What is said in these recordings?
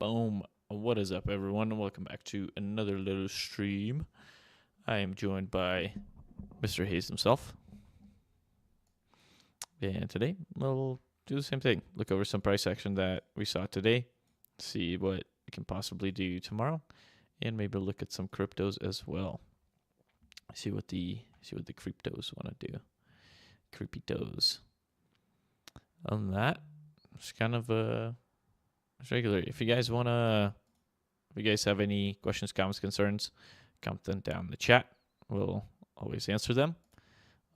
Boom. What is up, everyone? Welcome back to another little stream. I am joined by Mr. Hayes himself. And today, we'll do the same thing. Look over some price action that we saw today, see what we can possibly do tomorrow, and maybe look at some cryptos as well. See what the cryptos want to do. Creepy-toes. Other than that, it's kind of it's regular. If you guys have any questions, comments, concerns, comment them down in the chat. We'll always answer them.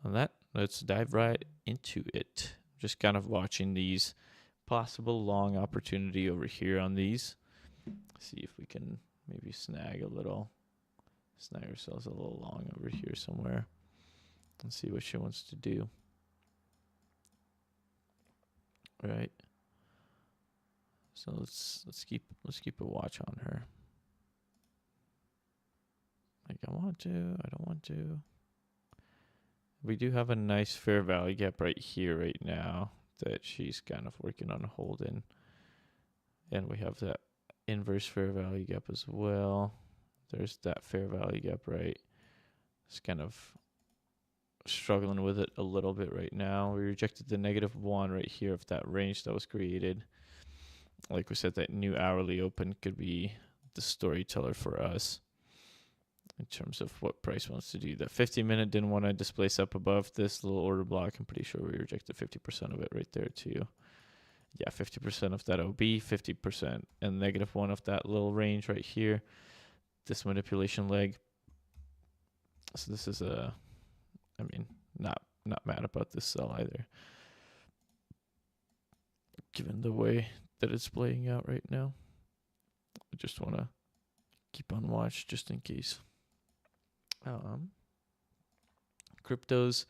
On that, let's dive right into it. Just kind of watching these possible long opportunity over here on these. See if we can maybe snag ourselves a little long over here somewhere. And see what she wants to do. All right. So let's keep a watch on her. Like I want to, I don't want to. We do have a nice fair value gap right here right now that she's kind of working on holding. And we have that inverse fair value gap as well. There's that fair value gap, right? It's kind of struggling with it a little bit right now. We rejected the -1 right here of that range that was created. Like we said, that new hourly open could be the storyteller for us in terms of what price wants to do. That 50-minute didn't want to displace up above this little order block. I'm pretty sure we rejected 50% of it right there too. Yeah, 50% of that OB, 50% and -1 of that little range right here. This manipulation leg. So this is not mad about this sell either, given the way that it's playing out right now. I just want to keep on watch just in case. Cryptos,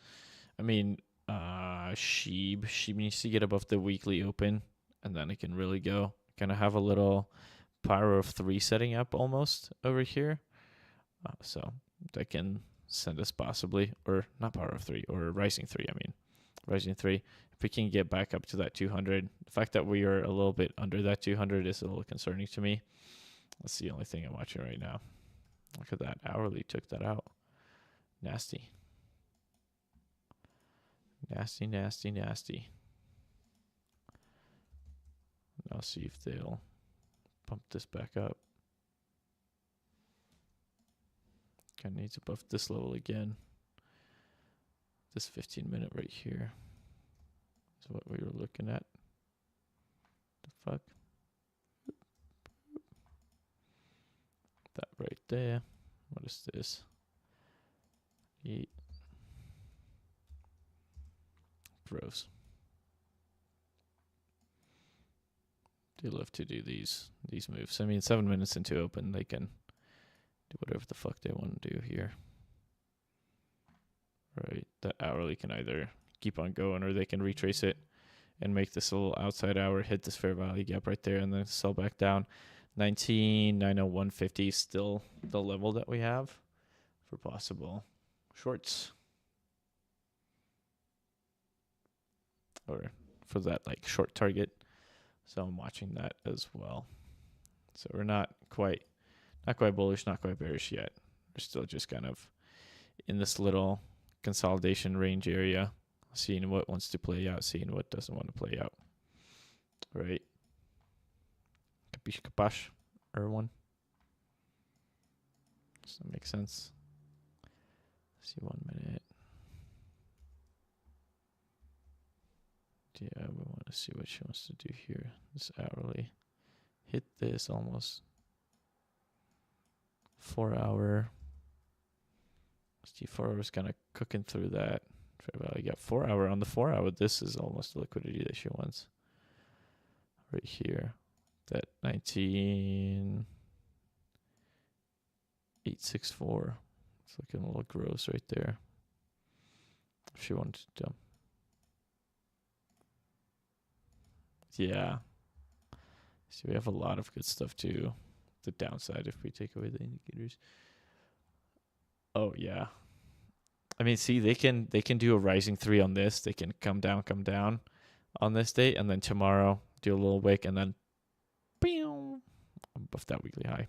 Sheeb needs to get above the weekly open, and then it can really go. Kind of have a little power of 3 setting up almost over here. So that can send us possibly, or not power of 3, or rising 3, rising 3. If we can get back up to that 200, the fact that we are a little bit under that 200 is a little concerning to me. That's the only thing I'm watching right now. Look at that. Hourly took that out. Nasty. Nasty, nasty, nasty. I'll see if they'll pump this back up. Kind of needs above this level again. This 15-minute right here is what we were looking at. The fuck? That right there. What is this? Eat. Gross. They love to do these moves. 7 minutes into open, they can do whatever the fuck they want to do here. Right, that hourly can either keep on going or they can retrace it and make this little outside hour hit this fair value gap right there and then sell back down. 19,901.50 is still the level that we have for possible shorts, or for that like short target. So I'm watching that as well. So we're not quite bullish, not quite bearish yet. We're still just kind of in this little consolidation range area, seeing what wants to play out, seeing what doesn't want to play out. Right? Capish kapash, everyone. Does that make sense? Let's see, 1 minute. Yeah, we want to see what she wants to do here. This hourly. Hit this almost. 4 hour. See, 4 hours kind of cooking through that. I got 4 hour. On the 4 hour, this is almost the liquidity that she wants. Right here. That 19,864. It's looking a little gross right there. If she wanted to dump. Yeah. See, we have a lot of good stuff too. The downside if we take away the indicators. Oh yeah. See, they can do a rising 3 on this. They can come down on this date, and then tomorrow do a little wick, and then above that weekly high.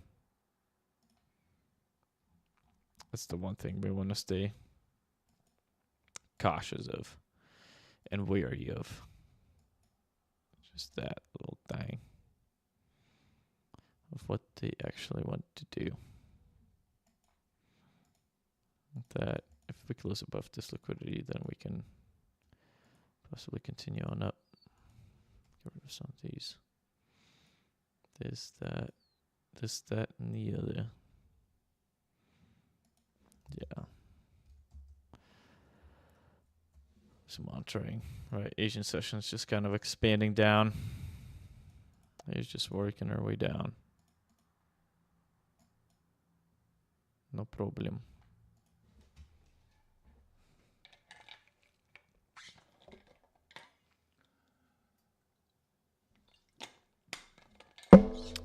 That's the one thing we want to stay cautious of and wary of. Just that little thing of what they actually want to do. That if we close above this liquidity, then we can possibly continue on up. Get rid of some of these. This, that, and the other. Yeah. Some monitoring. Right, Asian sessions just kind of expanding down. It's just working our way down. No problem.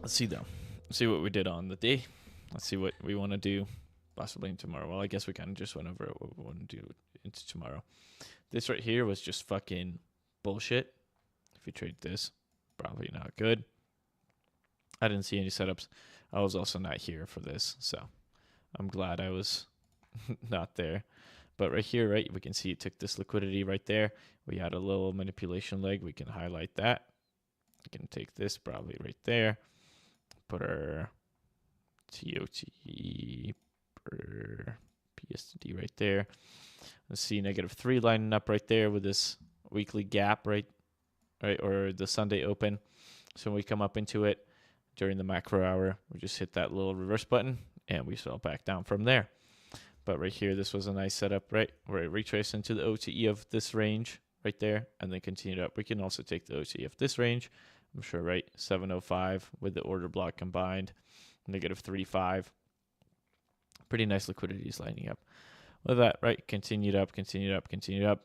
Let's see though. Let's see what we did on the day. Let's see what we want to do possibly in tomorrow. Well, I guess we kind of just went over what we want to do into tomorrow. This right here was just fucking bullshit. If you trade this, probably not good. I didn't see any setups. I was also not here for this, so I'm glad I was not there. But right here, right, we can see it took this liquidity right there. We had a little manipulation leg. We can highlight that. We can take this probably right there. Put our TOT per PSD right there. Let's see -3 lining up right there with this weekly gap, right, or the Sunday open. So when we come up into it during the macro hour, we just hit that little reverse button and we fell back down from there. But right here, this was a nice setup, right, where it retraced into the OTE of this range right there and then continued up. We can also take the OTE of this range. I'm sure, right, 705 with the order block combined, -3.5. Pretty nice liquidities lining up. With that, right, continued up.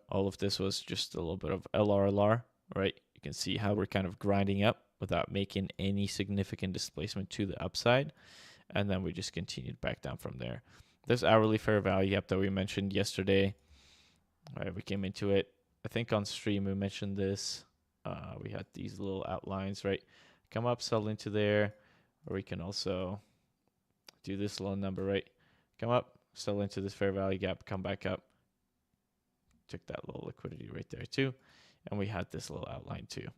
All of this was just a little bit of LRLR, right? You can see how we're kind of grinding up without making any significant displacement to the upside. And then we just continued back down from there. This hourly fair value gap that we mentioned yesterday, right, we came into it. I think on stream we mentioned this. We had these little outlines, right? Come up, sell into there, or we can also do this little number, right? Come up, sell into this fair value gap, come back up. Took that little liquidity right there too. And we had this little outline too.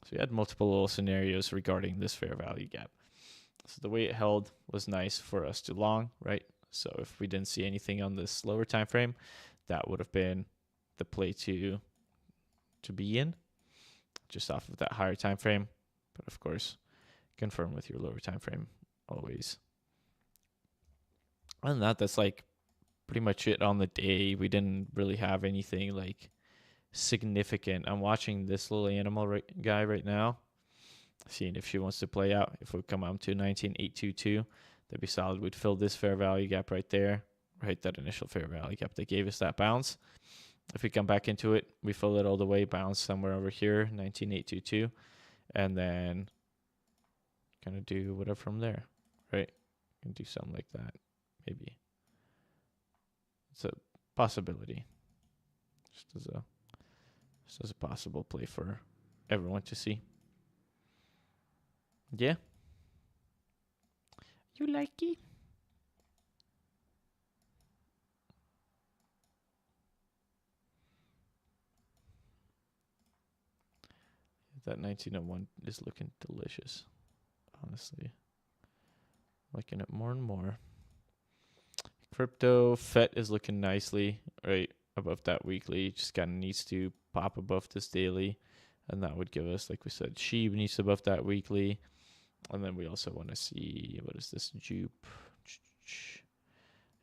So we had multiple little scenarios regarding this fair value gap. So the way it held was nice for us to long, right? So if we didn't see anything on this lower time frame, that would have been the play to be in, just off of that higher time frame. But of course, confirm with your lower time frame always. Other than that, that's like pretty much it on the day. We didn't really have anything like significant. I'm watching this little animal guy right now, seeing if she wants to play out. If we come up to 19,822, that'd be solid. We'd fill this fair value gap right there, right? That initial fair value gap that gave us that bounce. If we come back into it, we fill it all the way, bounce somewhere over here, 19,822, and then kind of do whatever from there, right? And do something like that, maybe. It's a possibility. Just as a possible play for everyone to see. Yeah. You like it? That 1901 is looking delicious, honestly. Liking it more and more. Crypto FET is looking nicely, right above that weekly. Just kind of needs to pop above this daily, and that would give us, like we said, SHIB needs above that weekly. And then we also want to see, what is this, Jupe?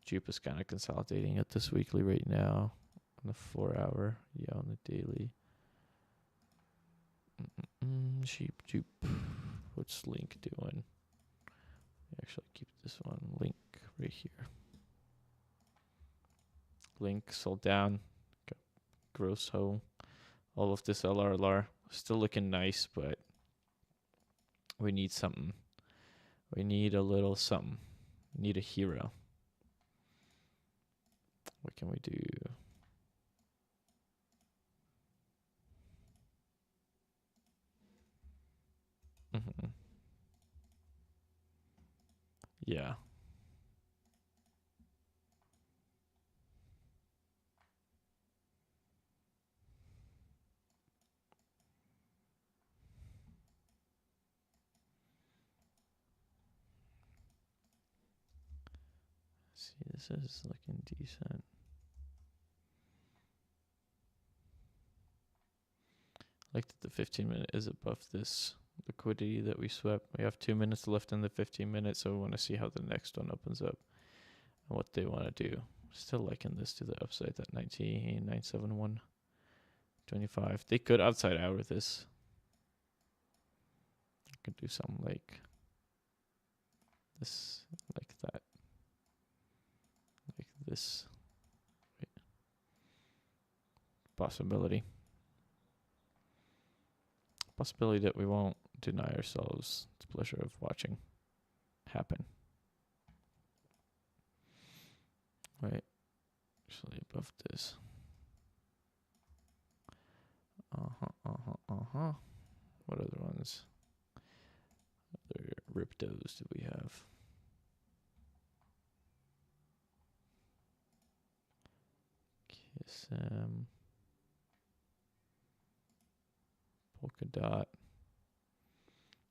Jupe is kind of consolidating at this weekly right now on the 4 hour. Yeah, on the daily. Sheep, Jupe. What's Link doing? Actually, keep this one. Link right here. Link sold down. Got gross hole. All of this LRLR. Still looking nice, but we need something. We need a little something. We need a hero. What can we do? Yeah. See, this is looking decent. I like that the 15-minute is above this liquidity that we swept. We have 2 minutes left in the 15 minutes, so we want to see how the next one opens up and what they want to do. Still liking this to the upside, that 19,971.25. They could outside hour this. I could do something like this, like that, like this. Wait. Possibility that we won't deny ourselves the pleasure of watching happen. Wait, actually above this. What other ones? Other riptos do we have? KSM. Polka dot.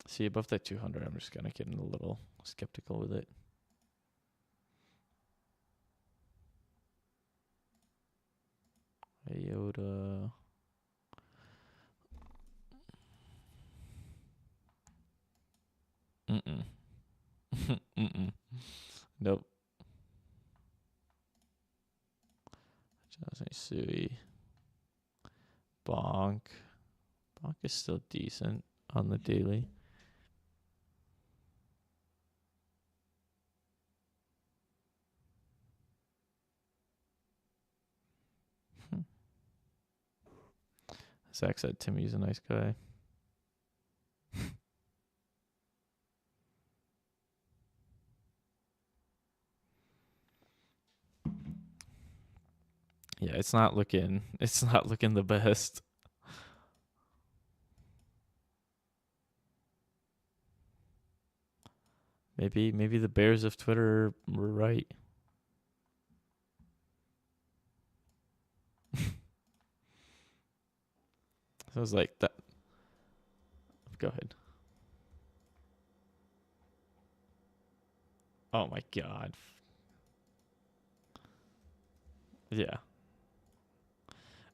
See, above that 200, I'm just kind of getting a little skeptical with it. IOTA. Nope. Sui. Bonk. Bonk is still decent on the daily. Zach said Timmy's a nice guy. Yeah, it's not looking the best. Maybe the bears of Twitter were right. So I was like that. Go ahead. Oh my god. Yeah.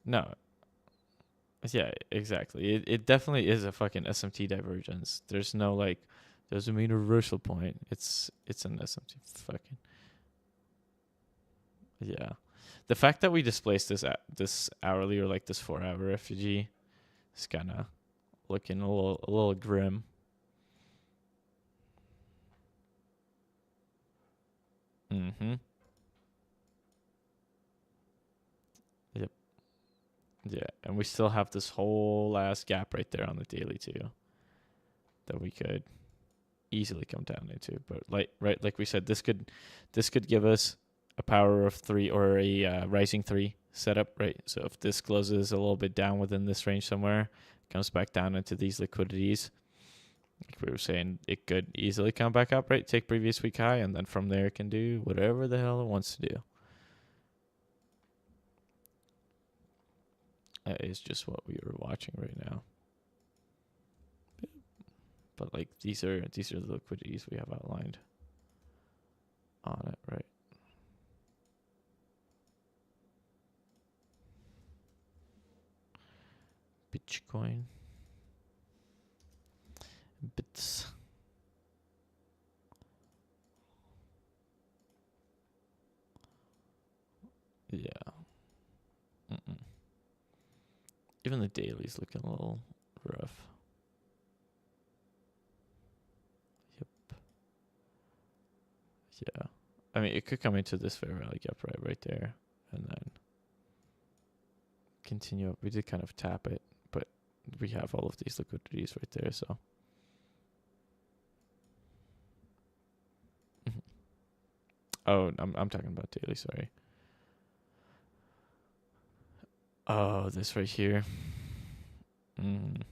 No. Yeah, exactly. It definitely is a fucking SMT divergence. There's no like, there's a mean reversal point. It's an SMT fucking. Yeah. The fact that we displaced this hourly or like this 4-hour refugee is kind of looking a little grim. Mm-hmm. Yep. Yeah, and we still have this whole ass gap right there on the daily too that we could easily come down into. But like we said, this could give us a power of 3 or a rising 3 setup, right? So if this closes a little bit down within this range somewhere, comes back down into these liquidities, like we were saying, it could easily come back up, right? Take previous week high, and then from there it can do whatever the hell it wants to do. That is just what we are watching right now. But like these are the liquidities we have outlined on it, right? Bitcoin. Bits. Yeah. Even the daily's looking a little rough. Yep. Yeah. I mean, it could come into this fair value gap right there, and then continue up. We did kind of tap it, but we have all of these liquidities right there, so. Oh, I'm talking about daily, sorry. Oh, this right here. Yeah.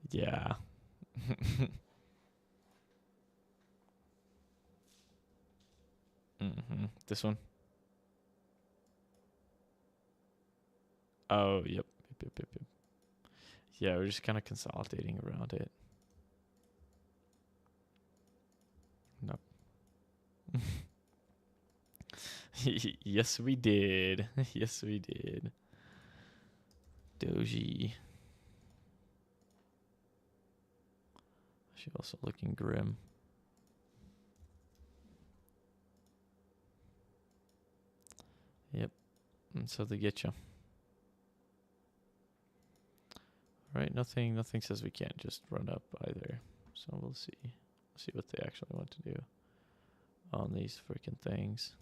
Yeah. This one. Oh, yep. Yep. Yeah, we're just kind of consolidating around it. Nope. Yes, we did. Yes, we did. Doji. She's also looking grim. Yep. And so they get you. Right, nothing says we can't just run up either. So we'll see. See what they actually want to do on these freaking things.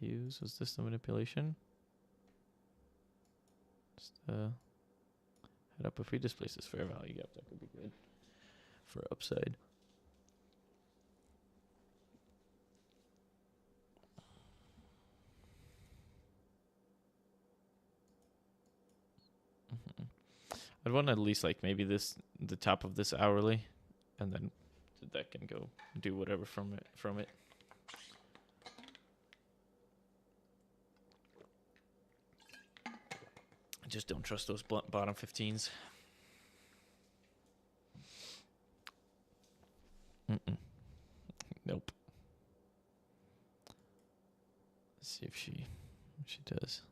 Qs, was this the manipulation? Just head up. If we displace this fair value gap, that could be good for upside. I'd want at least like maybe the top of this hourly, and then that can go do whatever from it. I just don't trust those bottom 15s. Nope. Let's see if she does.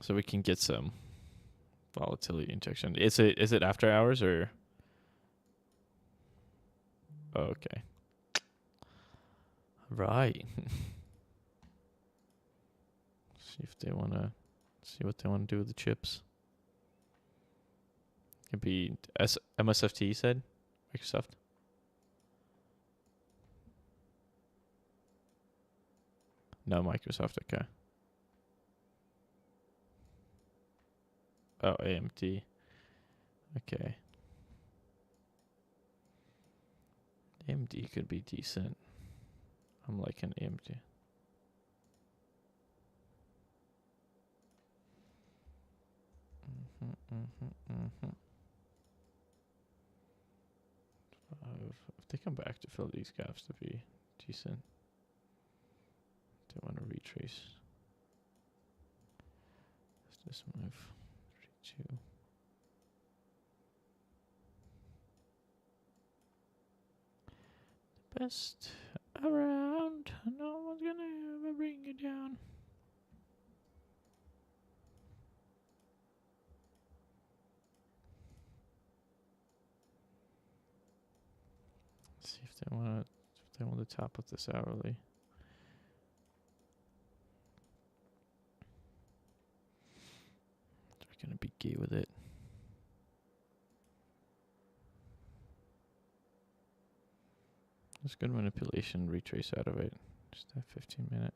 So we can get some volatility injection. Is it after hours or? Oh, okay. Right. See if they wanna see what they want to do with the chips. Could be MSFT, you said? Microsoft? No, Microsoft, okay. Oh, AMD. Okay. AMD could be decent. I'm liking AMD. If they come back to fill these gaps to be decent. They want to retrace. Let's just move 3, 2. The best around. No one's gonna ever bring you down. Let's see if they want to top up this hourly. They're gonna be gay with it. There's good manipulation, retrace out of it. Just that 15-minute.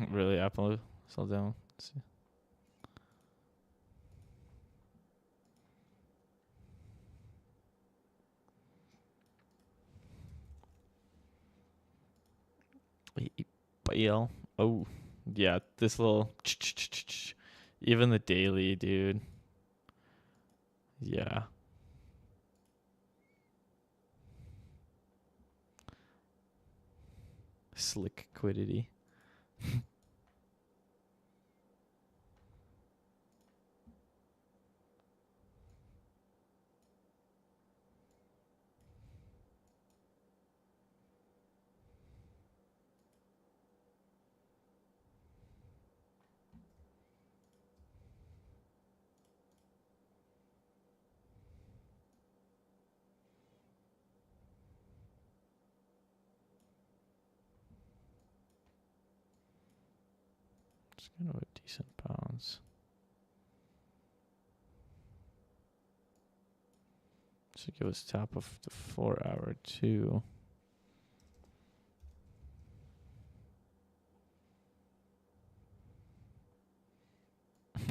Really, Apple slow down. Let's see. Oh, yeah, this little even the daily, dude. Yeah. Slick liquidity. It's kind of a decent bounce. So give us top of the 4 hour too.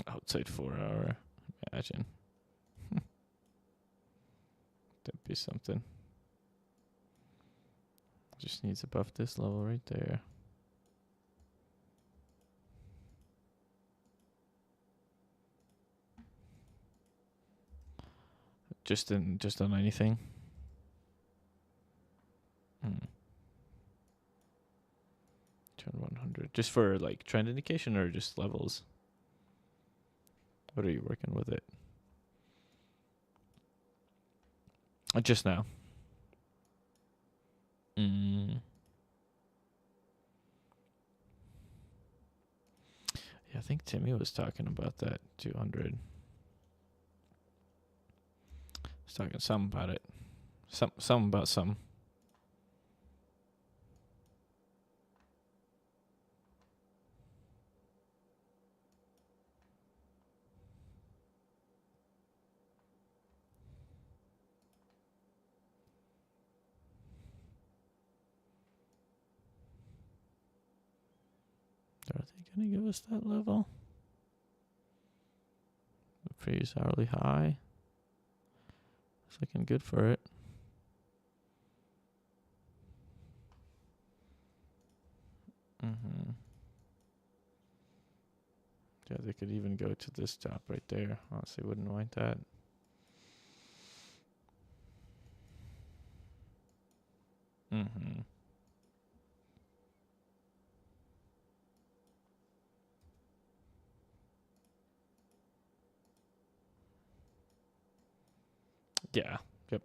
Outside 4 hour. Imagine. That'd be something. Just needs above this level right there. Just on anything. Turn 100. Just for like trend indication or just levels? What are you working with it? Just now. Yeah, I think Timmy was talking about that 200. He's talking something about it. Something about some. Are they going to give us that level? The previous hourly high. It's looking good for it. Yeah, they could even go to this top right there. Honestly, wouldn't mind that. Yeah. Yep.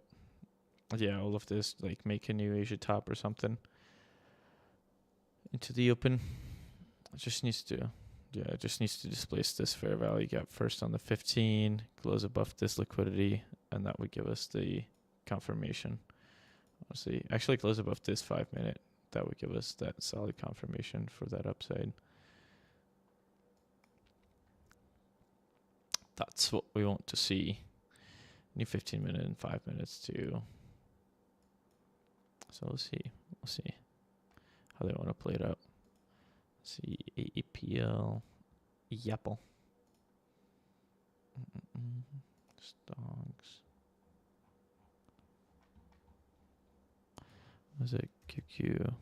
Yeah, all of this, like make a new Asia top or something into the open. It just needs to displace this fair value gap first on the 15, close above this liquidity, and that would give us the confirmation. Honestly, actually close above this 5 minute. That would give us that solid confirmation for that upside. That's what we want to see. Need 15 minutes and 5 minutes too. So we'll see how they want to play it out. Let's see, AEPL, Yapple, Stonks. Was it QQ?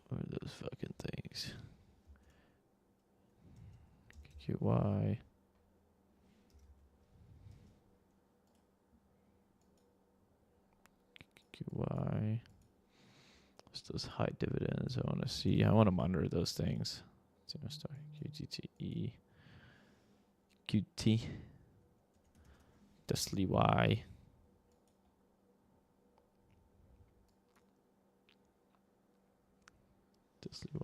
What are those fucking things? QQY. QQY. It's those high dividends I want to see. I want to monitor those things. Star QGTE. QT. Tesla Y. Tesla Y.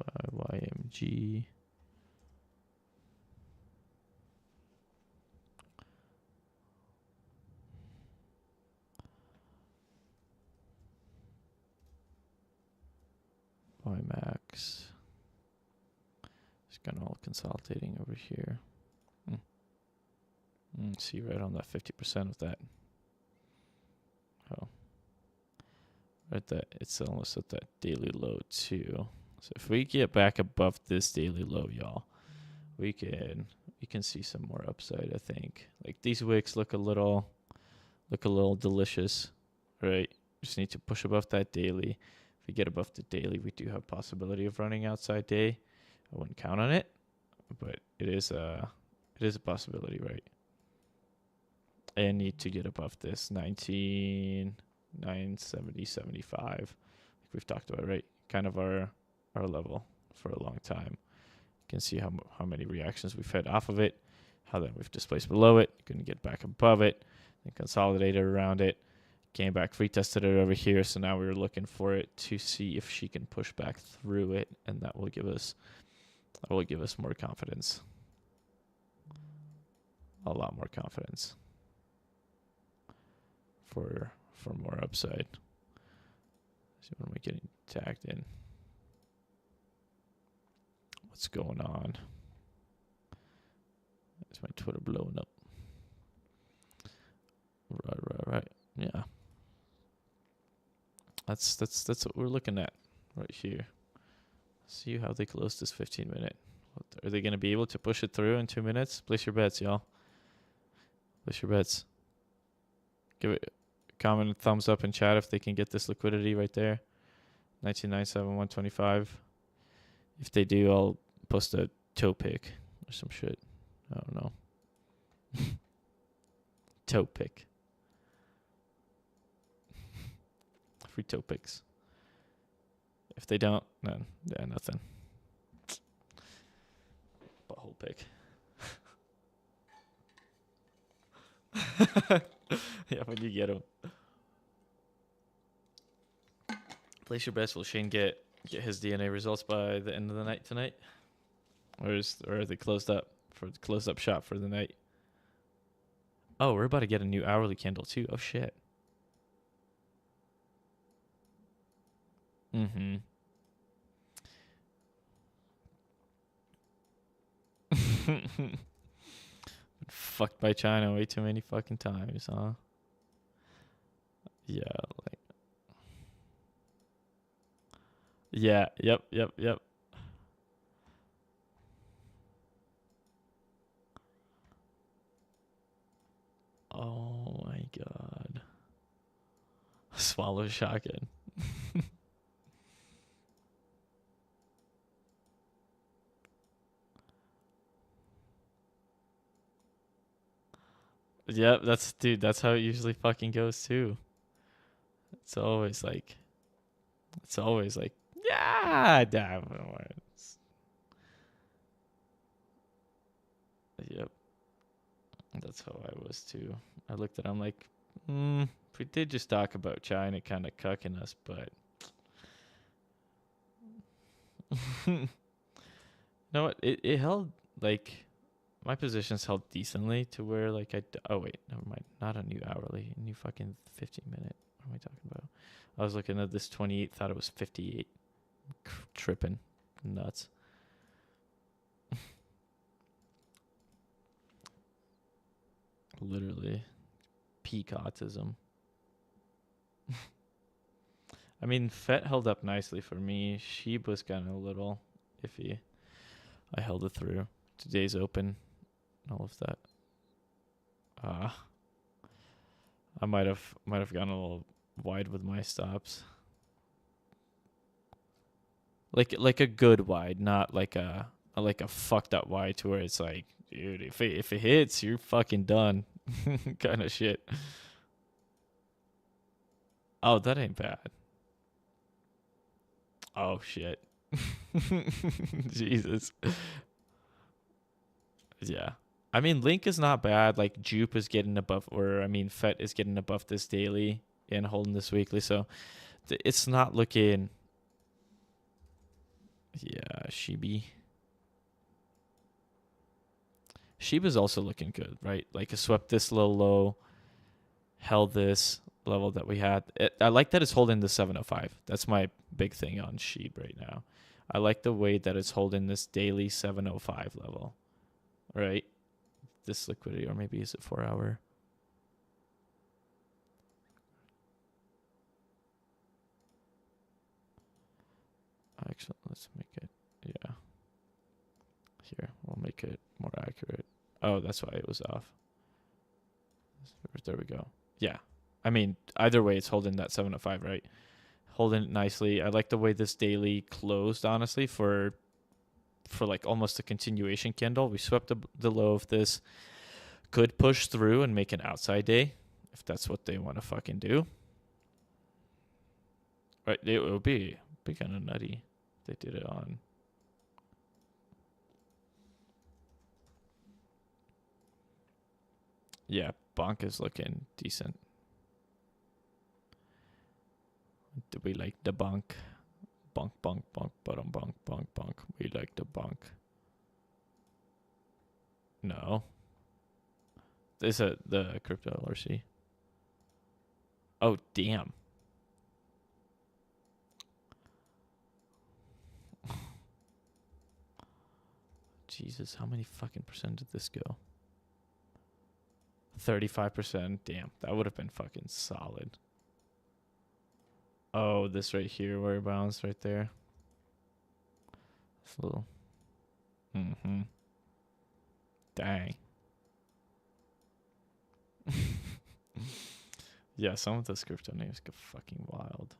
YMG. YMAX. It's kind of all consolidating over here. See right on that 50% of that. Oh. Right, that it's almost at that daily low too. So if we get back above this daily low, y'all, we can see some more upside, I think. Like these wicks look a little delicious, right? Just need to push above that daily. If we get above the daily, we do have possibility of running outside day. I wouldn't count on it, but it is a possibility, right? And need to get above this 19,970.75, like we've talked about, right? Kind of our level for a long time. You can see how many reactions we've had off of it, how then we've displaced below it, couldn't get back above it, then consolidated around it, came back, retested it over here. So now we're looking for it to see if she can push back through it, and that will give us more confidence, a lot more confidence for more upside. See, when we getting tagged in, what's going on? My Twitter blowing up. Right. Yeah. That's what we're looking at right here. See how they close this 15-minute. Are they going to be able to push it through in 2 minutes? Place your bets, y'all. Place your bets. Give it a comment and thumbs up in chat if they can get this liquidity right there. 1997, 125. If they do, I'll post a toe pick or some shit. I don't know. Toe pick. Free toe picks. If they don't, then yeah, nothing. Butthole pick. Yeah, when you get him. Place your bets. Will Shane get his DNA results by the end of the night tonight? Or are they closed up shop for the night? Oh, we're about to get a new hourly candle too. Oh shit. Mm-hmm. Fucked by China way too many fucking times, huh? Yeah, like. Yeah, yep. Oh my god. Swallow shotgun. Yep, that's how it usually fucking goes too. It's always like, yeah, damn. Yep, that's how I was too. I looked at it, I'm like, if we did just talk about China kind of cucking us, but you know what? It held, like, my positions held decently to where, like, oh wait, never mind. Not a new hourly, a new fucking 15-minute. What am I talking about? I was looking at this 28, thought it was 58. Tripping. Nuts. Literally. Peak autism. I mean, FET held up nicely for me. Sheeb was kind of a little iffy. I held it through. Today's open. All of that. I might have gone a little wide with my stops. Like a good wide, not like a fucked up wide to where it's like, dude, if it hits, you're fucking done, kind of shit. Oh, that ain't bad. Oh shit. Jesus. Yeah. I mean, Link is not bad. Like, Jupe is getting above, or I mean, FET is getting above this daily and holding this weekly. So it's not looking. Yeah, Shiba's also looking good, right? Like, it swept this little low, held this level that we had. I like that it's holding the 705. That's my big thing on Sheeb right now. I like the way that it's holding this daily 705 level, right? This liquidity, or maybe is it 4 hour? Actually, let's make it, yeah. Here, we'll make it more accurate. Oh, that's why it was off. There we go. Yeah. I mean, either way, it's holding that 705, right? Holding it nicely. I like the way this daily closed, honestly, for like almost a continuation candle. We swept the low of this. Could push through and make an outside day if that's what they want to fucking do. Right, it would be kind of nutty if they did it on. Yeah, bonk is looking decent. Do we like the bonk? Bonk, bonk, bonk, bottom bonk, bonk, bonk. We like the bonk. No. Is it the crypto LRC? Oh, damn. Jesus, how many fucking percent did this go? 35%. Damn, that would have been fucking solid. Oh, this right here where it bounced right there. It's a little. Mm-hmm. Dang. Yeah, some of those crypto names get fucking wild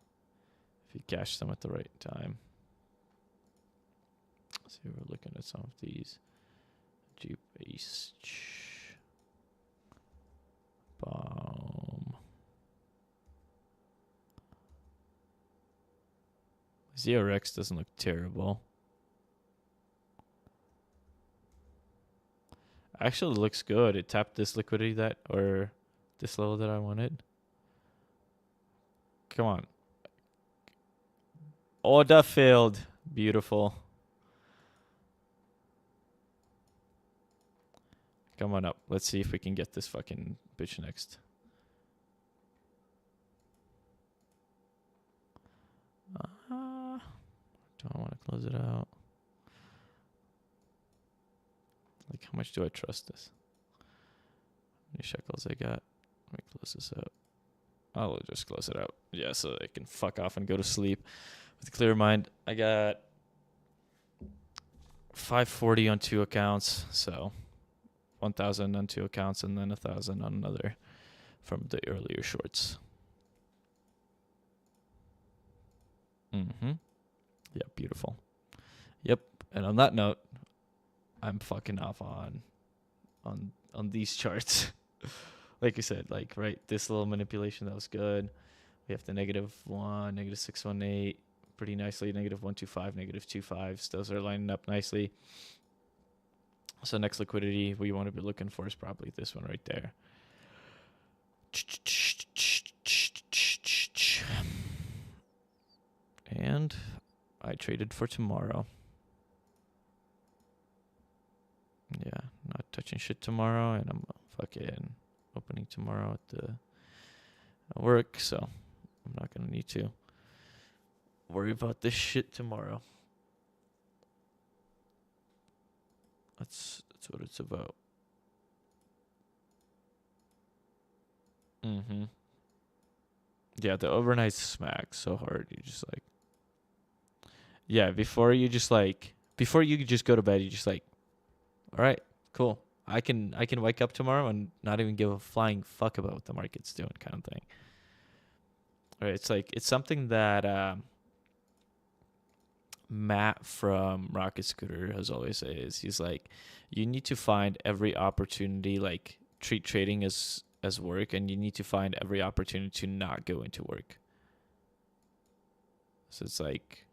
if you cash them at the right time. So we're looking at some of these. G-Base. Boom. ZRX doesn't look terrible. Actually looks good. It tapped this liquidity that, or this level that I wanted. Come on. Order failed. Beautiful. Come on up. Let's see if we can get this fucking bitch next. Do I want to close it out? Like, how much do I trust this? How many shekels I got? Let me close this out. I'll just close it out. Yeah, so I can fuck off and go to sleep with a clear mind. I got 540 on 2 accounts, so 1,000 on 2 accounts, and then 1,000 on another from the earlier shorts. Mm-hmm. Yeah, beautiful. Yep. And on that note, I'm fucking off on these charts. Like I said, like, right, this little manipulation, that was good. We have the -1, -618, pretty nicely, -125, -2.5s. Those are lining up nicely. So next liquidity we want to be looking for is probably this one right there. And I traded for tomorrow. Yeah, not touching shit tomorrow, and I'm fucking opening tomorrow at the work, so I'm not gonna need to worry about this shit tomorrow. That's what it's about. Mm-hmm. Yeah, the overnight smacks so hard. You just like, yeah, before you just go to bed, you just like, all right, cool. I can wake up tomorrow and not even give a flying fuck about what the market's doing, kind of thing. All right, it's like, it's something that Matt from Rocket Scooter has always said. Is he's like, you need to find every opportunity, like treat trading as work, and you need to find every opportunity to not go into work. So it's like,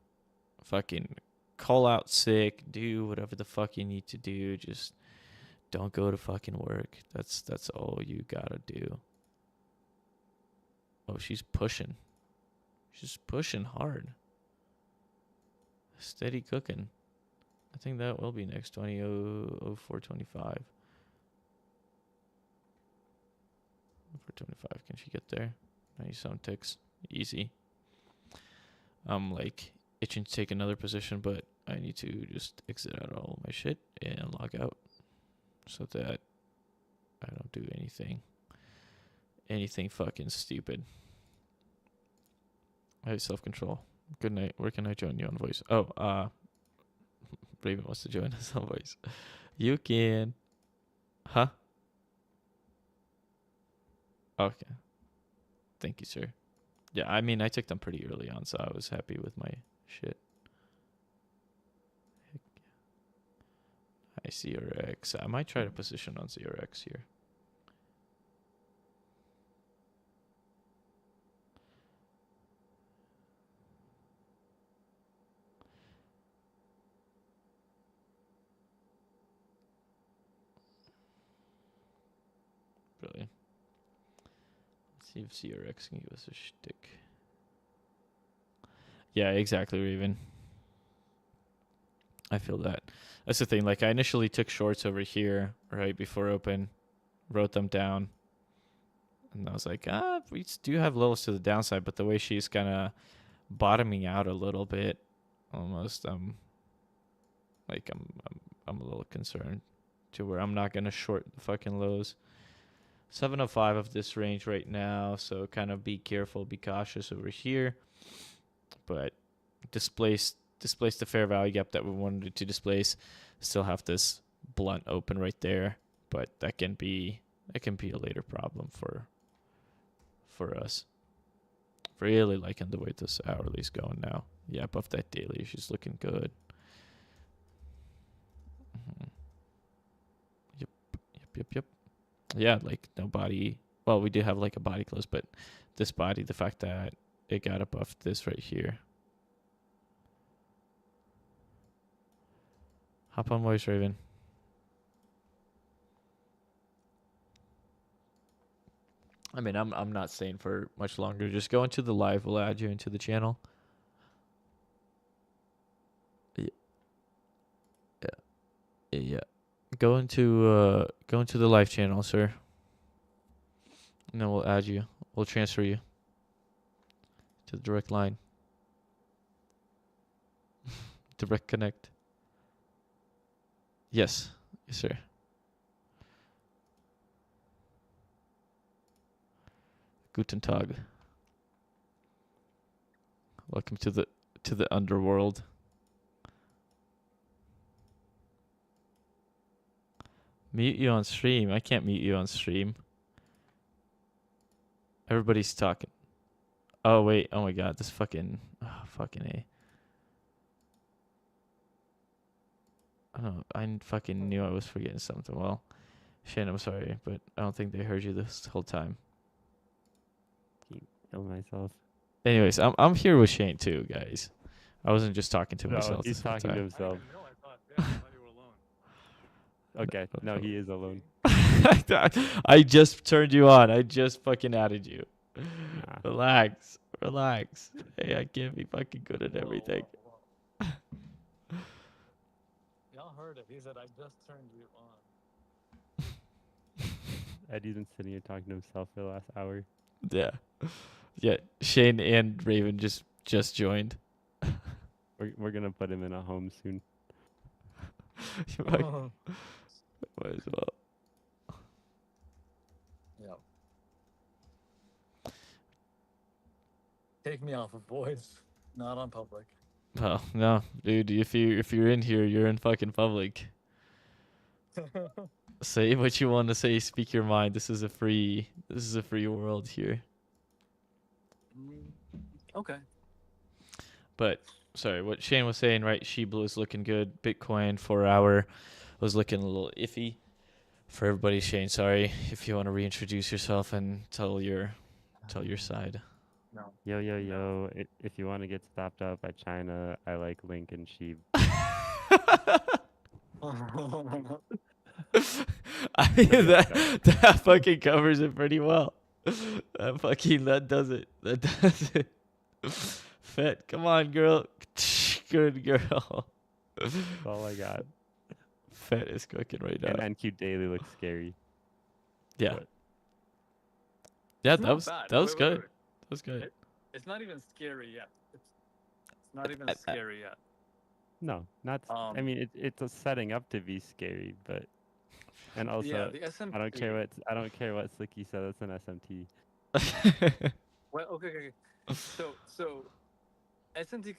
fucking call out sick, do whatever the fuck you need to do, just don't go to fucking work. That's all you gotta do. Oh, she's pushing. She's pushing hard. Steady cooking. I think that will be next 20.0425. 425. Can she get there? 97 ticks. Easy. I'm like itching to take another position, but I need to just exit out all my shit and log out so that I don't do anything fucking stupid. I have self-control. Good night. Where can I join you on voice? Oh, Raven wants to join us on voice. You can. Huh? Okay. Thank you, sir. Yeah, I mean, I took them pretty early on, so I was happy with my shit. I see CRX. I might try to position on CRX here. Brilliant. Let's see if CRX can give us a shtick. Yeah, exactly, Raven. I feel that. That's the thing. Like, I initially took shorts over here, right, before open, wrote them down. And I was like, we do have levels to the downside, but the way she's kind of bottoming out a little bit, almost, I'm a little concerned to where I'm not going to short the fucking lows. 705 of this range right now, so kind of be careful, be cautious over here. But displace the fair value gap that we wanted to displace. Still have this blunt open right there, but that can be a later problem for us. Really liking the way this hourly's going now. Yeah, above that daily, she's looking good. Yep. Yeah, like no body. Well, we do have like a body close, but this body, the fact that it got above this right here. Hop on voice, Raven. I mean, I'm not staying for much longer. Just go into the live. We'll add you into the channel. Yeah. Go into the live channel, sir. And then we'll add you. We'll transfer you to the direct line. Direct connect. Yes, sir. Guten Tag. Welcome to the underworld. Mute you on stream. I can't mute you on stream. Everybody's talking. Oh wait. Oh my god. This fucking A. I fucking knew I was forgetting something. Well, Shane, I'm sorry, but I don't think they heard you this whole time. Kill myself. Anyways, I'm here with Shane too, guys. I wasn't just talking to myself. He's talking to himself. I thought you were alone. Okay, no, he is alone. I just turned you on. I just fucking added you. Nah. Relax. Hey, I can't be fucking good at everything. Y'all heard it. He said, I just turned you on. Eddie's been sitting here talking to himself for the last hour. Yeah. Shane and Raven just joined. We're gonna put him in a home soon. Might as well. Yep. Take me off of voice, not on public. Oh no, dude! If you're in here, you're in fucking public. Say what you want to say. Speak your mind. This is a free world here. Okay. But sorry, what Shane was saying, right? Shibla is looking good. Bitcoin 4 hour was looking a little iffy. For everybody, Shane, sorry if you want to reintroduce yourself and tell your side. No. Yo. If you want to get stopped out by China, I like Link and Sheep. I mean, that fucking covers it pretty well. That does it. Fet, come on, girl. Good girl. That's all I got. Fet is cooking right now. And NQ Daily looks scary. Yeah. But Yeah, It's that not was bad. that was Wait, good. wait. That was good. It's not even scary yet. It's not even scary yet. no, not. I mean, it's a setting up to be scary, but and also Yeah, the SMT. I don't care what Slicky said. That's an SMT. Well, okay. So SMT,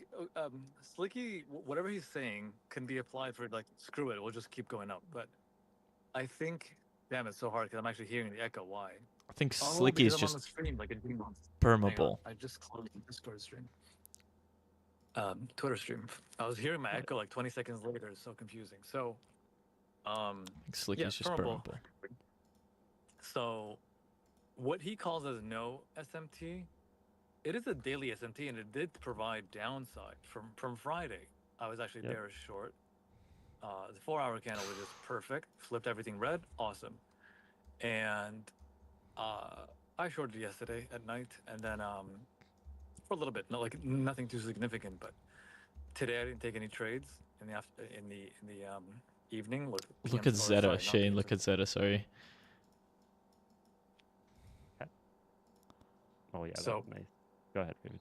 Slicky, whatever he's saying can be applied for, like, screw it, we'll just keep going up. But I think, damn, it's so hard because I'm actually hearing the echo. Why? I think Oh, Slicky because is I'm on the just stream, like a demon. Hang on, permable. I just closed the Discord stream. Twitter stream. I was hearing my echo like 20 seconds later. It's so confusing. So, I think Slicky yeah, is just permable. permable. So, what he calls as no SMT, it is a daily SMT, and it did provide downside from Friday. I was actually bearish short. The 4 hour candle was just perfect. Flipped everything red. Awesome. And I shorted yesterday at night, and then for a little bit, nothing too significant. But today I didn't take any trades in the evening. Look at Zeta, Shane. Look at Zeta. Sorry. Oh yeah, So- that's nice. Go ahead, baby.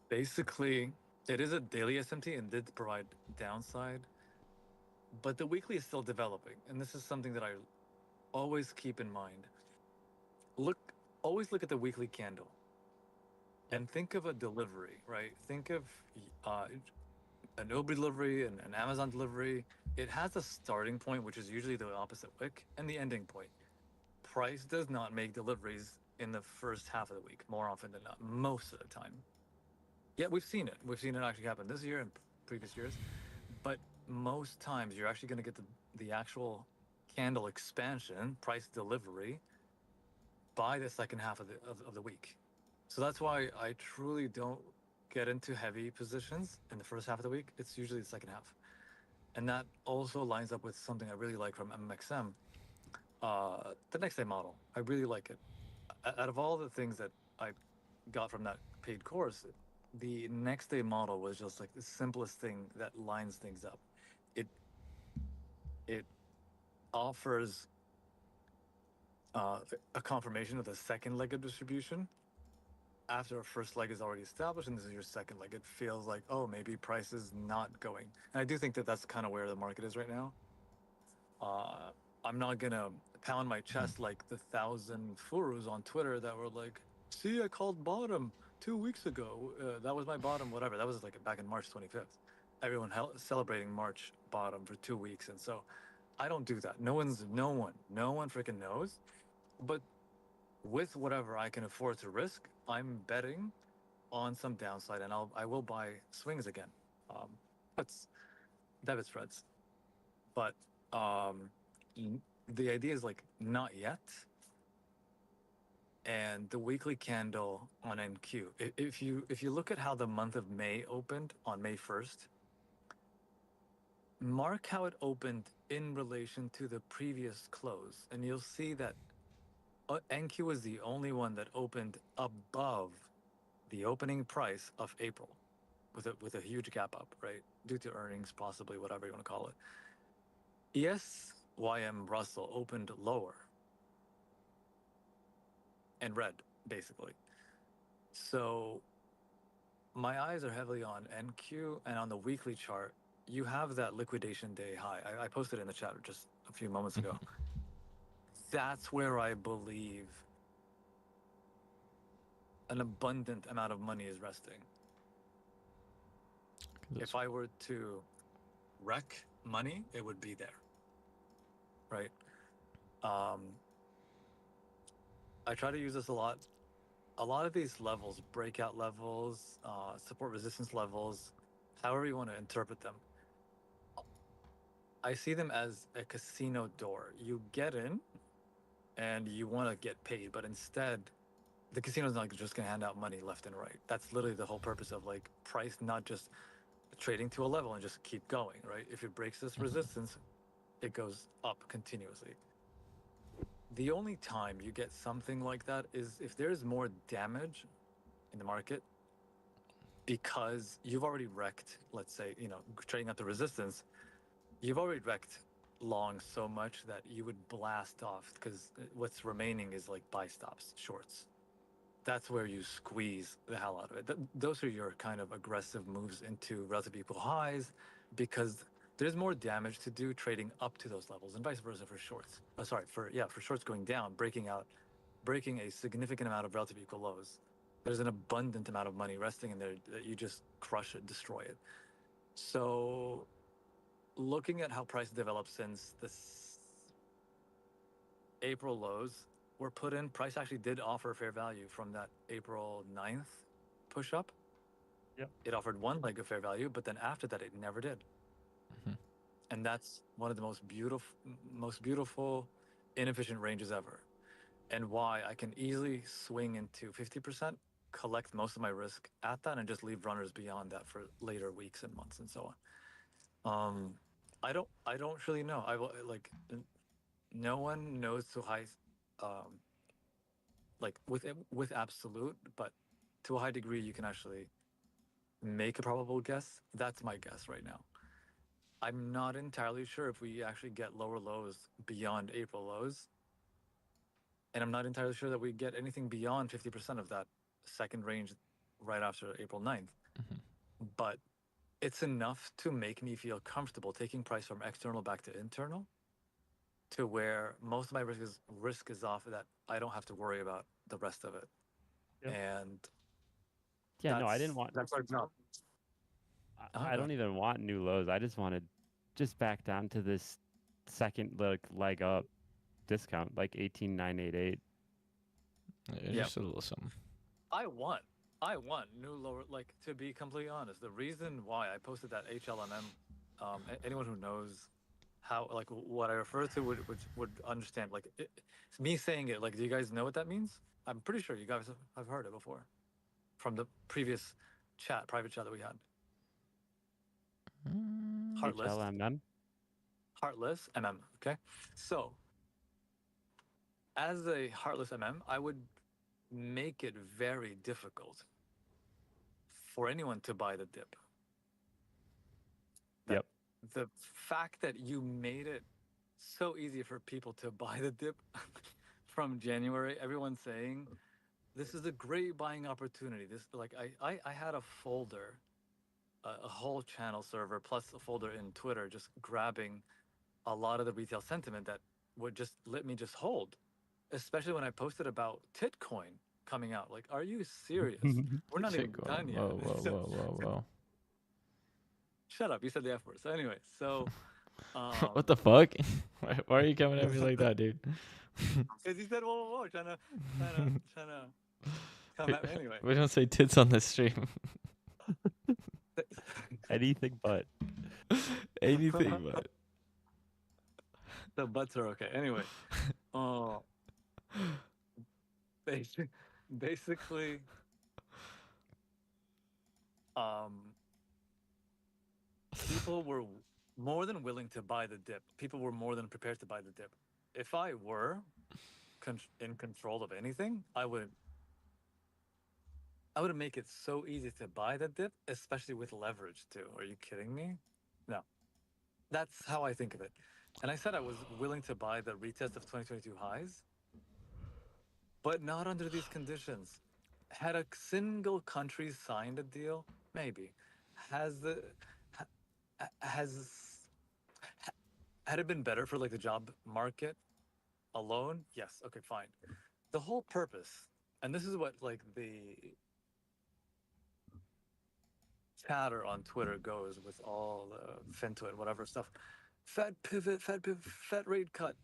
Basically, it is a daily SMT and did provide downside, but the weekly is still developing, and this is something that I always keep in mind. always look at the weekly candle and think of a delivery, right? Think of an Uber delivery and an Amazon delivery. It has a starting point, which is usually the opposite wick, and the ending point. Price does not make deliveries in the first half of the week, more often than not, most of the time. Yeah, we've seen it. We've seen it actually happen this year and previous years. But most times you're actually going to get the actual candle expansion, price delivery, by the second half of the week. So that's why I truly don't get into heavy positions in the first half of the week. It's usually the second half. And that also lines up with something I really like from MXM, the next day model. I really like it. Out of all the things that I got from that paid course, the next day model was just like the simplest thing that lines things up. It it offers a confirmation of the second leg of distribution after a first leg is already established, and this is your second leg. It feels like, oh, maybe price is not going. And I do think that that's kind of where the market is right now. I'm not gonna pound my chest like the 1,000 furus on Twitter that were like, "See, I called bottom 2 weeks ago. That was my bottom. Whatever." That was like back in March 25th. Everyone celebrating March bottom for 2 weeks, and so I don't do that. No one freaking knows. But with whatever I can afford to risk, I'm betting on some downside, and I will buy swings again. That's debit spreads, but um, the idea is like not yet. And the weekly candle on NQ. If you look at how the month of May opened on May 1st, mark how it opened in relation to the previous close, and you'll see that NQ was the only one that opened above the opening price of April, with a huge gap up, right? Due to earnings, possibly, whatever you want to call it. ESYM Russell opened lower and red, basically. So my eyes are heavily on NQ, and on the weekly chart, you have that liquidation day high. I posted it in the chat just a few moments ago. That's where I believe an abundant amount of money is resting. If I were to wreck money, it would be there, right? I try to use this a lot. A lot of these levels, breakout levels, support resistance levels, however you want to interpret them, I see them as a casino door. You get in and you want to get paid, but instead, the casino's not just going to hand out money left and right. That's literally the whole purpose of like price, not just trading to a level and just keep going, right? If it breaks this resistance, it goes up continuously. The only time you get something like that is if there's more damage in the market because you've already wrecked, let's say, trading at the resistance, you've already wrecked long so much that you would blast off because what's remaining is like buy stops, shorts. That's where you squeeze the hell out of it. Those are your kind of aggressive moves into relatively equal highs because there's more damage to do trading up to those levels and vice versa for shorts. For shorts going down, breaking a significant amount of relative equal lows. There's an abundant amount of money resting in there that you just crush it, destroy it. So looking at how price developed since this April lows were put in, price actually did offer fair value from that April 9th push up. Yep. It offered one leg of fair value, but then after that, it never did. And that's one of the most beautiful, inefficient ranges ever. And why I can easily swing into 50%, collect most of my risk at that, and just leave runners beyond that for later weeks and months and so on. I don't really know. No one knows so high, like with absolute, but to a high degree, you can actually make a probable guess. That's my guess right now. I'm not entirely sure if we actually get lower lows beyond April lows. And I'm not entirely sure that we get anything beyond 50% of that second range right after April 9th. But it's enough to make me feel comfortable taking price from external back to internal to where most of my risk is off that I don't have to worry about the rest of it. Yep. And Yeah, no, I didn't want. that's our job. I don't even want new lows. I just wanted just back down to this second leg up discount, like 18,988. Yeah, just a little something. I want new lower. Like, to be completely honest, the reason why I posted that HLMM, anyone who knows how, like, what I refer to would understand. Like, it's me saying it. Like, do you guys know what that means? I'm pretty sure you guys have heard it before from the previous private chat that we had. Heartless. HLMM? Heartless MM. Okay. So, as a heartless MM, I would make it very difficult for anyone to buy the dip. Yep. The fact that you made it so easy for people to buy the dip from January, everyone's saying this is a great buying opportunity. This, like, I had a folder, a whole channel server plus a folder in Twitter, just grabbing a lot of the retail sentiment that would just let me just hold, especially when I posted about Titcoin coming out. Like, are you serious? We're not even done yet. Whoa. Shut up! You said the F word. So anyway, so what the fuck? Why are you coming at me like that, dude? Because he said whoa, trying to come at me anyway. We don't say tits on this stream. Anything but. Anything but. The butts are okay. Anyway, basically, people were more than willing to buy the dip. People were more than prepared to buy the dip. If I were in control of anything, I would make it so easy to buy the dip, especially with leverage too. Are you kidding me? No. That's how I think of it. And I said I was willing to buy the retest of 2022 highs, but not under these conditions. Had a single country signed a deal, maybe. Has the has had it been better for, like, the job market alone? Yes. Okay, fine. The whole purpose, and this is what, like, the chatter on Twitter goes with all the FinTwit, whatever stuff. Fed pivot, Fed rate cut.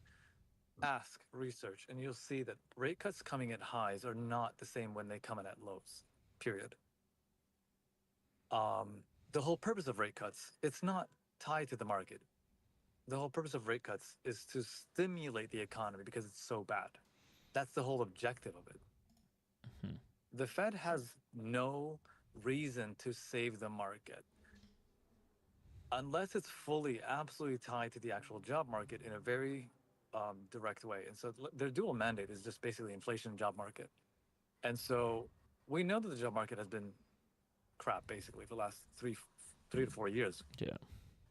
Ask, research, and you'll see that rate cuts coming at highs are not the same when they come in at lows, period. The whole purpose of rate cuts, it's not tied to the market. The whole purpose of rate cuts is to stimulate the economy because it's so bad. That's the whole objective of it. Mm-hmm. The Fed has no reason to save the market unless it's fully, absolutely tied to the actual job market in a very direct way. And so their dual mandate is just basically inflation and job market. And so we know that the job market has been crap basically for the last three to 4 years. Yeah.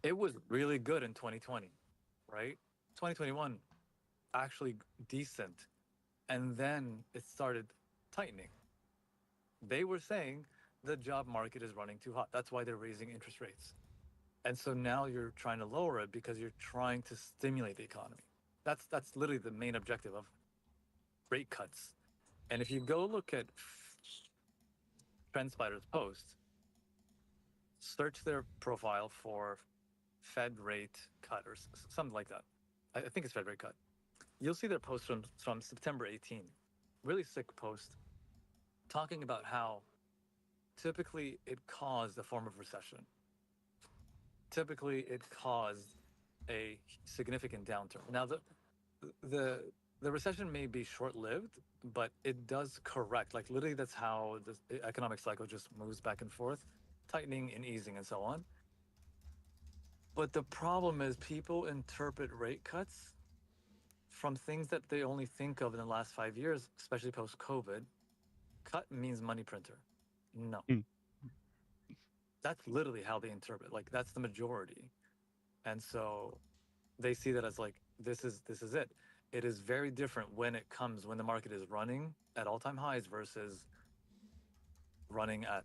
It was really good in 2020, right? 2021, actually decent. And then it started tightening. They were saying the job market is running too hot. That's why they're raising interest rates. And so now you're trying to lower it because you're trying to stimulate the economy. That's literally the main objective of rate cuts. And if you go look at TrendSpider's post, search their profile for Fed rate cut or something like that. I think it's Fed rate cut. You'll see their post from September 18. Really sick post talking about how typically it caused a form of recession. Typically it caused a significant downturn. Now the recession may be short-lived, but it does correct. Like, literally, that's how the economic cycle just moves back and forth, tightening and easing and so on. But the problem is people interpret rate cuts from things that they only think of in the last 5 years, especially post-COVID. Cut means money printer. No. That's literally how they interpret. Like, that's the majority. And so they see that as like, this is it. It is very different when the market is running at all-time highs versus running at,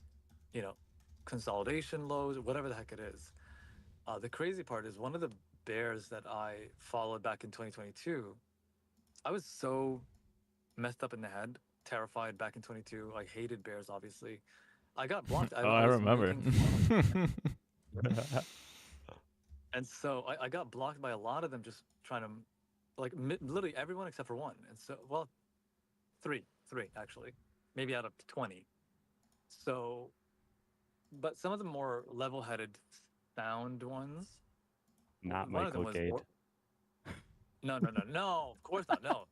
consolidation lows, whatever the heck it is. The crazy part is one of the bears that I followed back in 2022, I was so messed up in the head, terrified back in 22. I hated bears, obviously. I got blocked. Oh, I I was remember. making fun of and so I got blocked by a lot of them just trying to, like, literally everyone except for one. And so, well, three actually, maybe out of 20. So, but some of the more level-headed, sound ones. Not One of them Michael was Gade. no, of course not. No,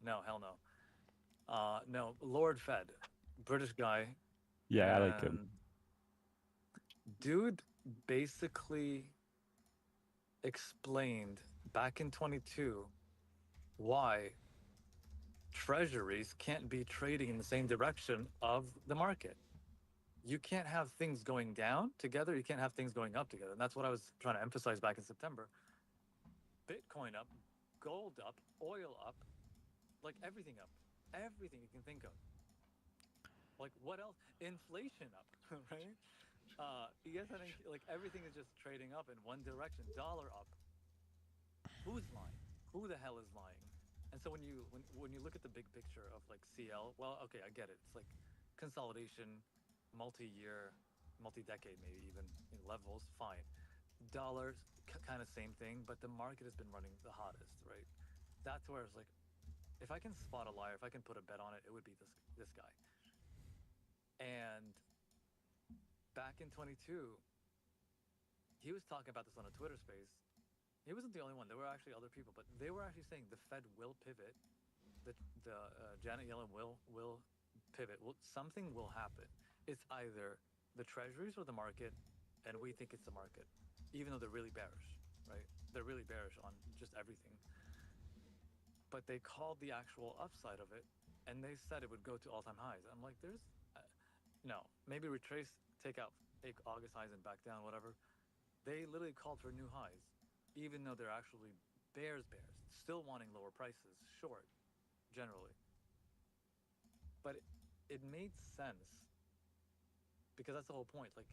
no, hell no. No, Lord Fed, British guy. Yeah, I like him. And dude basically explained back in 22 why treasuries can't be trading in the same direction of the market. You can't have things going down together. You can't have things going up together. And that's what I was trying to emphasize back in September. Bitcoin up, gold up, oil up, like everything up, everything you can think of. Like what else? Inflation up, right? Yes, I think like everything is just trading up in one direction. Dollar up. Who's lying? Who the hell is lying? And so when you look at the big picture of like CL, well, okay, I get it. It's like consolidation, multi-year, multi-decade, maybe even in levels. Fine. Dollars, kind of same thing, but the market has been running the hottest, right? That's where it's like, if I can spot a liar, if I can put a bet on it, it would be this guy. And back in 22, he was talking about this on a Twitter space. He wasn't the only one. There were actually other people, but they were actually saying the Fed will pivot. The Janet Yellen will pivot. Something will happen. It's either the treasuries or the market, and we think it's the market, even though they're really bearish, right? They're really bearish on just everything. But they called the actual upside of it, and they said it would go to all-time highs. I'm like, there's no, maybe retrace, take August highs and back down, whatever. They literally called for new highs, even though they're actually bears, still wanting lower prices, short, generally. But it made sense because that's the whole point. Like,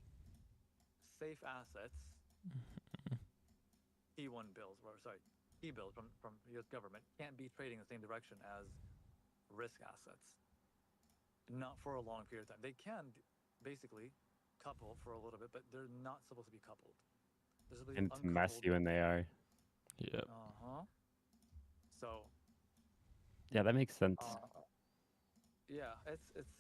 safe assets, T1 bills, or sorry, T-bills from U.S. government can't be trading the same direction as risk assets. Not for a long period of time. They can basically couple for a little bit, but they're not supposed to be coupled. They're supposed to be And it's uncoupled. messy when they are. Yep. So. Yeah, that makes sense. Yeah, it's.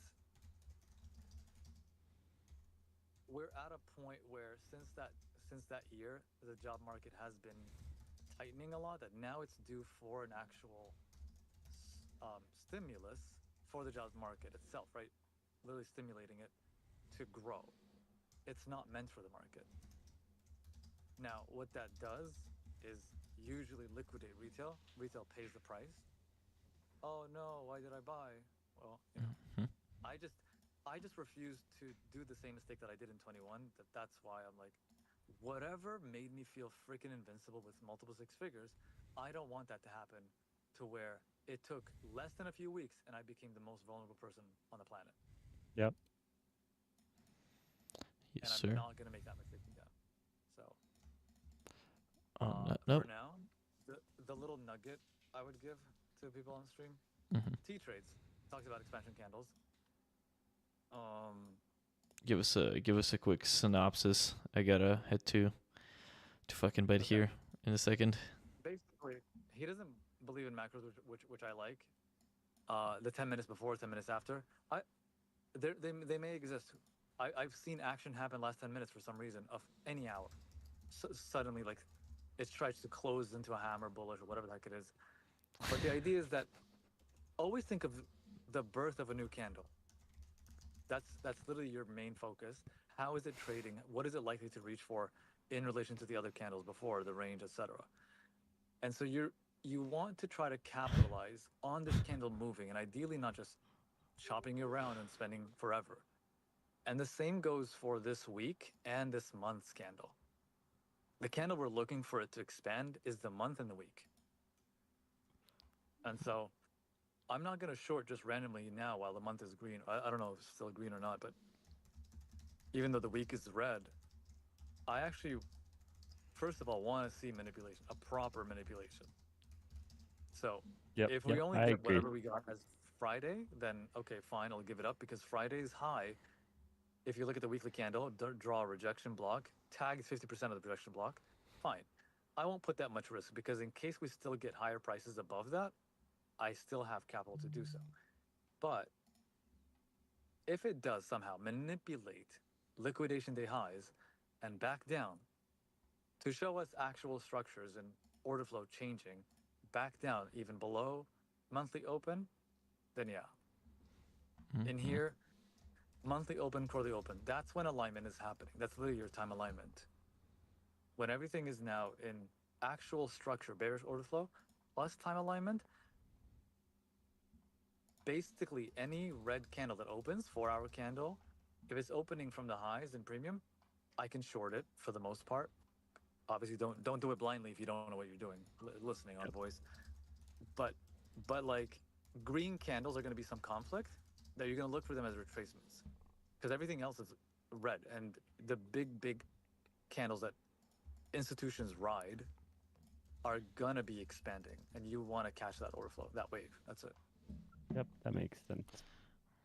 We're at a point where since that year, the job market has been tightening a lot. That now it's due for an actual stimulus for the job market itself, right? Literally stimulating it to grow. It's not meant for the market. Now, what that does is usually liquidate retail. Retail pays the price. Oh no, why did I buy? Well, you know, I just refuse to do the same mistake that I did in 21. That's why I'm like, whatever made me feel freaking invincible with multiple six figures, I don't want that to happen to where it took less than a few weeks and I became the most vulnerable person on the planet. Yep. Yes, and sir. I'm not going to make that mistake again. So, nope. for now, the little nugget I would give to people on stream, T-Trades talks about expansion candles. Give us a quick synopsis. I gotta head to fucking bed here in a second. Basically, he doesn't believe in macros, which I like. The 10 minutes before, 10 minutes after, they may exist. I've seen action happen last 10 minutes for some reason of any hour. Suddenly, like, it tries to close into a hammer bullish or whatever the heck it is. But the idea is that always think of the birth of a new candle. That's literally your main focus. How is it trading? What is it likely to reach for in relation to the other candles before, the range, etc. And so you want to try to capitalize on this candle moving, and ideally not just chopping around and spending forever. And the same goes for this week and this month's candle. The candle we're looking for it to expand is the month and the week. And so I'm not going to short just randomly now while the month is green. I don't know if it's still green or not, but even though the week is red, I actually, first of all want to see manipulation, a proper manipulation. So Yep. if we only I get agree. whatever we got as Friday, then okay, fine, I'll give it up because Friday's high. If you look at the weekly candle, draw a rejection block, tags 50% of the rejection block, fine. I won't put that much risk because in case we still get higher prices above that, I still have capital to do so. But if it does somehow manipulate liquidation day highs and back down to show us actual structures and order flow changing back down even below monthly open, then yeah. In here, monthly open, quarterly open, that's when alignment is happening. That's literally your time alignment. When everything is now in actual structure, bearish order flow, plus time alignment, basically any red candle that opens, 4-hour candle, if it's opening from the highs in premium, I can short it for the most part. Obviously, don't do it blindly if you don't know what you're doing. Listening on voice, but like green candles are going to be some conflict that you're going to look for them as retracements because everything else is red, and the big candles that institutions ride are gonna be expanding, and you want to catch that order flow, that wave. That's it. Yep, that makes sense.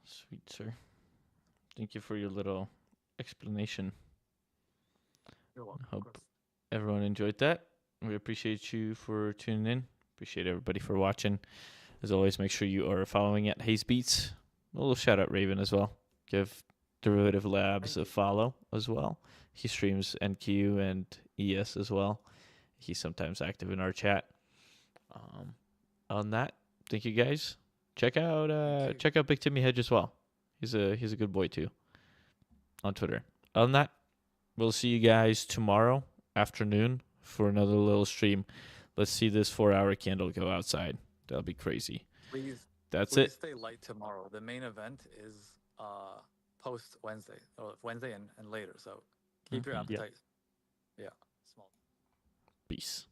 Sweet, sir. Thank you for your little explanation. You're welcome. Hope everyone enjoyed that. We appreciate you for tuning in. Appreciate everybody for watching. As always, make sure you are following at Haze Beats. A little shout out Raven as well. Give Derivative Labs a follow as well. He streams NQ and ES as well. He's sometimes active in our chat. On that, thank you guys. Check out Big Timmy Hedge as well. He's a good boy too. On Twitter. On that, we'll see you guys tomorrow afternoon for another little stream. Let's see this 4-hour candle go outside. That'll be crazy. Please. That's please it. Stay light tomorrow. The main event is post Wednesday, or Wednesday and later. So keep your appetite. Yeah. Small. Peace.